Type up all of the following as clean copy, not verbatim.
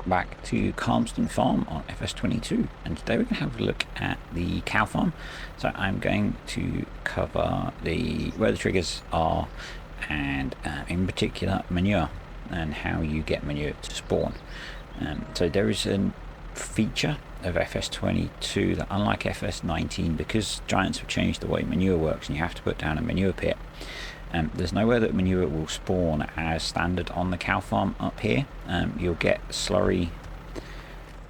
Welcome back to Calmsden Farm on FS22, and today we're going to have a look at the cow farm. So I'm going to cover where the triggers are, and in particular manure and how you get manure to spawn. So there is a feature of FS22 that, unlike FS19, because Giants have changed the way manure works and you have to put down a manure pit, there's nowhere that manure will spawn as standard on the cow farm up here. You'll get slurry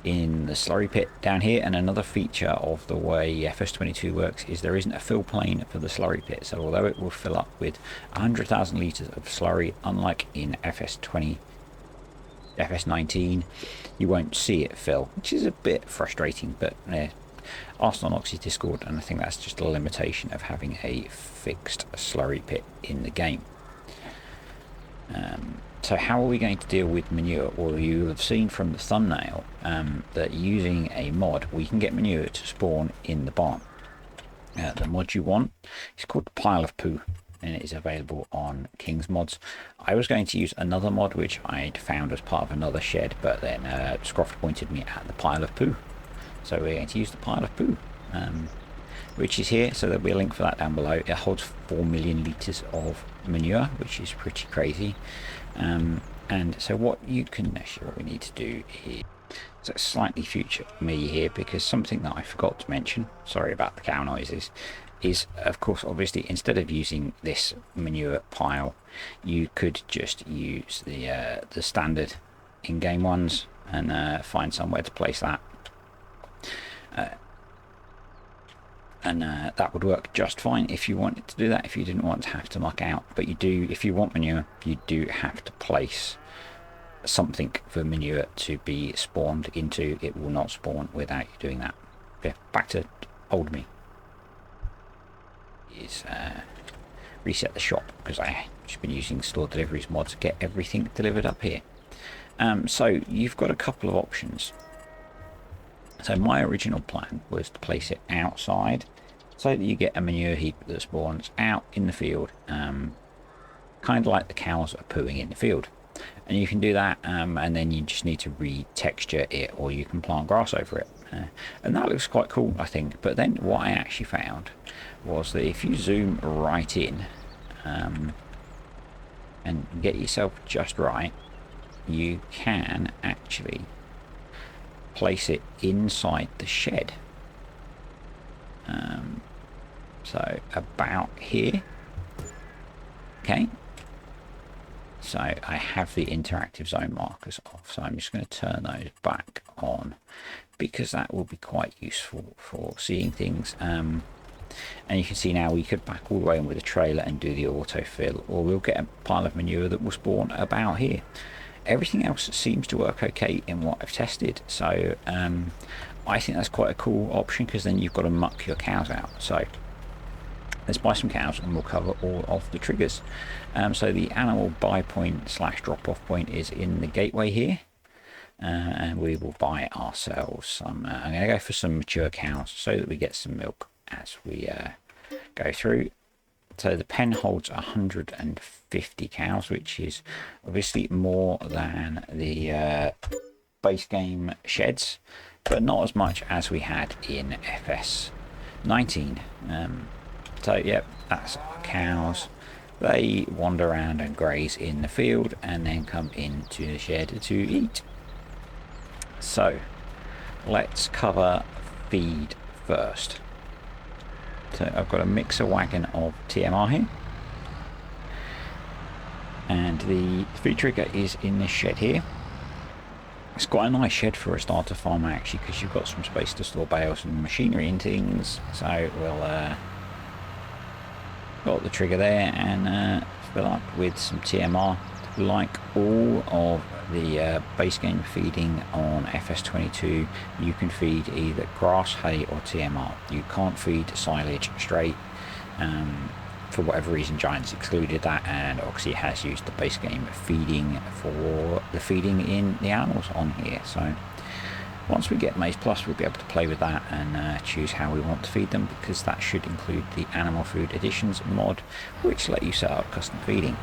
in the slurry pit down here, and another feature of the way FS22 works is there isn't a fill plane for the slurry pit. So although it will fill up with 100,000 litres of slurry, unlike in FS19, you won't see it fill, which is a bit frustrating, but Arsenal Oxy Discord, and I think that's just a limitation of having a fixed slurry pit in the game. So how are we going to deal with manure? Well, you'll have seen from the thumbnail that using a mod we can get manure to spawn in the barn. The mod you want is called Pile of Poo, and it is available on King's Mods. I was going to use another mod which I'd found as part of another shed, but then Scroft pointed me at the Pile of Poo. So we're going to use the Pile of Poo, which is here, so there'll be a link for that down below. It holds 4 million litres of manure, which is pretty crazy. And so what we need to do is, so slightly future me here, because something that I forgot to mention, sorry about the cow noises, is of course obviously instead of using this manure pile, you could just use the standard in-game ones and find somewhere to place that. That would work just fine if you wanted to do that, if you didn't want to have to muck out. But you do, if you want manure, you do have to place something for manure to be spawned into. It will not spawn without you doing that. Yeah, back to old me. Is reset the shop, because I've just been using store deliveries mod to get everything delivered up here. So you've got a couple of options. So my original plan was to place it outside so that you get a manure heap that spawns out in the field, kind of like the cows are pooing in the field. And you can do that, and then you just need to re-texture it, or you can plant grass over it. And that looks quite cool, I think. But then what I actually found was that if you zoom right in and get yourself just right, you can actually place it inside the shed. So about here. Okay, so I have the interactive zone markers off, so I'm just going to turn those back on, because that will be quite useful for seeing things. And you can see now we could back all the way in with a trailer and do the autofill, or we'll get a pile of manure that will spawn about here. Everything else seems to work okay in what I've tested, so I think that's quite a cool option, because then you've got to muck your cows out. So let's buy some cows and we'll cover all of the triggers. So the animal buy point / drop off point is in the gateway here, and we will buy ourselves some. I'm going to go for some mature cows so that we get some milk as we go through. So the pen holds 150 cows, which is obviously more than the base game sheds, but not as much as we had in FS19. So yep, that's our cows. They wander around and graze in the field and then come into the shed to eat. So let's cover feed first. So I've got a mixer wagon of TMR here, and the feed trigger is in this shed here. It's quite a nice shed for a starter farm actually, because you've got some space to store bales and machinery and things. So we'll got the trigger there and fill up with some TMR. Like all of the base game feeding on FS22, you can feed either grass, hay or TMR. You can't feed silage straight. For whatever reason, Giants excluded that, and Oxy has used the base game feeding for the feeding in the animals on here. So once we get Maize Plus, we'll be able to play with that and choose how we want to feed them, because that should include the Animal Food Editions mod, which let you set up custom feeding.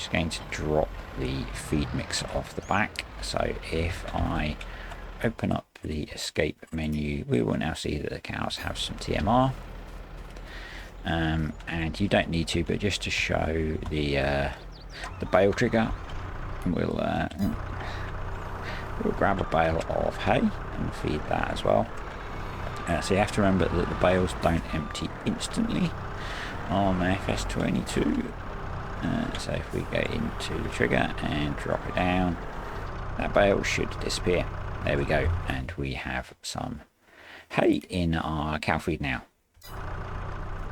just going to drop the feed mixer off the back. So if I open up the escape menu, we will now see that the cows have some TMR. And you don't need to, but just to show the bale trigger, we'll grab a bale of hay and feed that as well. So you have to remember that the bales don't empty instantly on the FS22. So if we go into the trigger and drop it down, that bale should disappear. There we go, and we have some hay in our cow feed now.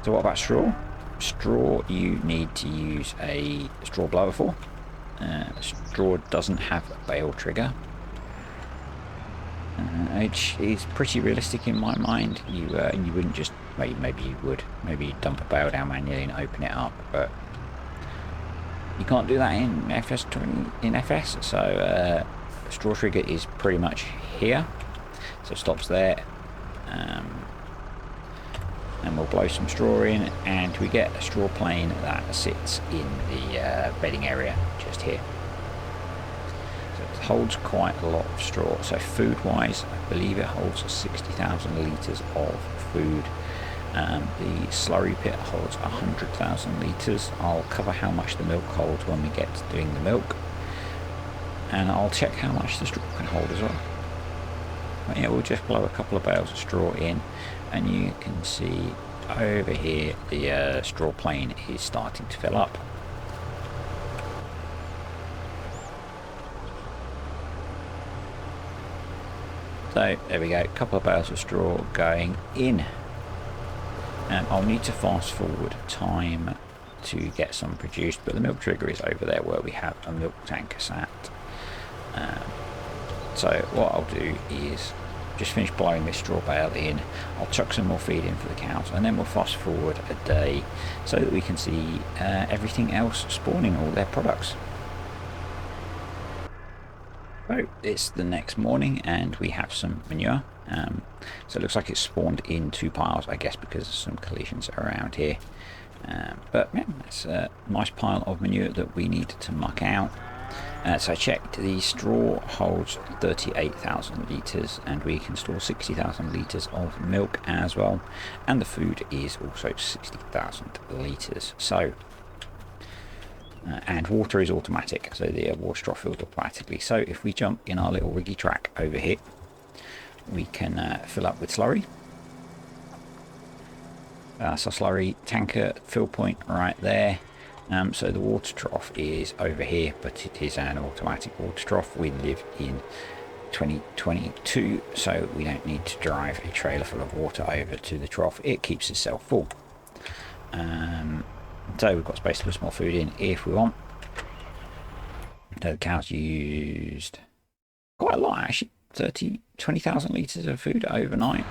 So what about straw? Straw you need to use a straw blower for. Straw doesn't have a bale trigger, which is pretty realistic in my mind. You wouldn't just, maybe you would, maybe you'd dump a bale down manually and open it up, but you can't do that in FS20 in FS. So straw trigger is pretty much here, so stops there. And we'll blow some straw in, and we get a straw plane that sits in the bedding area just here. So it holds quite a lot of straw. So food wise, I believe it holds 60,000 litres of food. The slurry pit holds 100,000 litres. I'll cover how much the milk holds when we get to doing the milk, and I'll check how much the straw can hold as well. But yeah, we'll just blow a couple of bales of straw in, and you can see over here the straw plane is starting to fill up. So there we go, a couple of bales of straw going in. I'll need to fast forward time to get some produced, but the milk trigger is over there where we have a milk tanker sat. So what I'll do is just finish blowing this straw bale in. I'll chuck some more feed in for the cows, and then we'll fast forward a day so that we can see everything else spawning, all their products. So it's the next morning and we have some manure. So it looks like it's spawned in 2 piles, I guess because of some collisions around here. But yeah, it's a nice pile of manure that we need to muck out. So I checked, the straw holds 38,000 litres, and we can store 60,000 litres of milk as well, and the food is also 60,000 litres. So and water is automatic, so the water trough fills automatically. So if we jump in our little riggy track over here, we can fill up with slurry. So slurry tanker fill point right there. So the water trough is over here, but it is an automatic water trough. We live in 2022, so we don't need to drive a trailer full of water over to the trough. It keeps itself full. So we've got space to put some more food in if we want. So the cows used quite a lot actually, 20,000 litres of food overnight.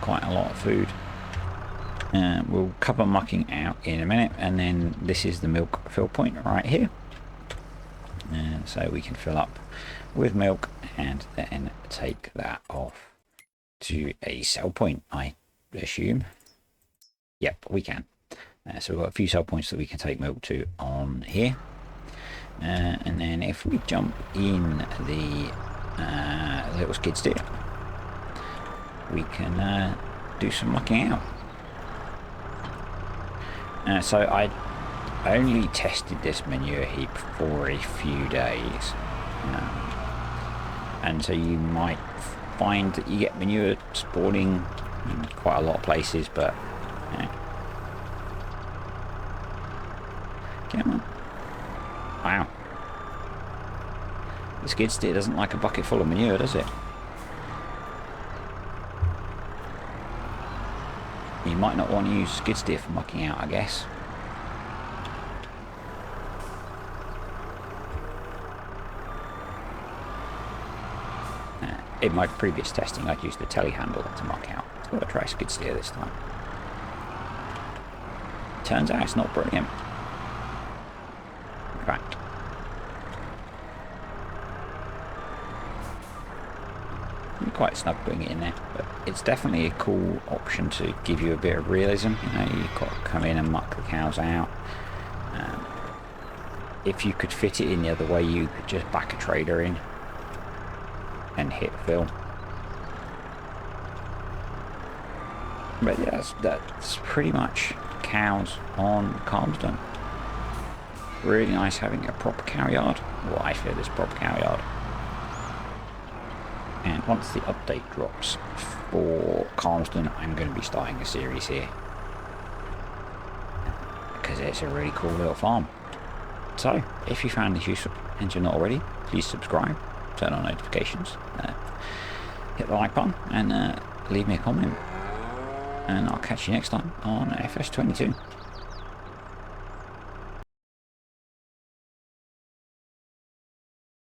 Quite a lot of food. We'll cover mucking out in a minute, and then this is the milk fill point right here. So we can fill up with milk and then take that off to a sell point, I assume. Yep, we can. So we've got a few sell points that we can take milk to on here. And then if we jump in the little skid steer, we can do some mucking out. So I only tested this manure heap for a few days, and so you might find that you get manure spawning in quite a lot of places, but come on. Wow, the skid steer doesn't like a bucket full of manure, does it? You might not want to use skid steer for mucking out, I guess. In my previous testing, I'd used the telehandle to muck out. So I'll try skid steer this time. Turns out it's not brilliant. In fact, quite snug putting it in there, but it's definitely a cool option to give you a bit of realism. You know, you've got to come in and muck the cows out. If you could fit it in the other way, you could just back a trailer in and hit fill. But yeah, that's pretty much cows on Calmsden. Really nice having a proper cow yard. Well, I feel it's a proper cow yard. And once the update drops for Calmsden, I'm going to be starting a series here. Because it's a really cool little farm. So, if you found this useful and you're not already, please subscribe, turn on notifications, hit the like button, and leave me a comment. And I'll catch you next time on FS22.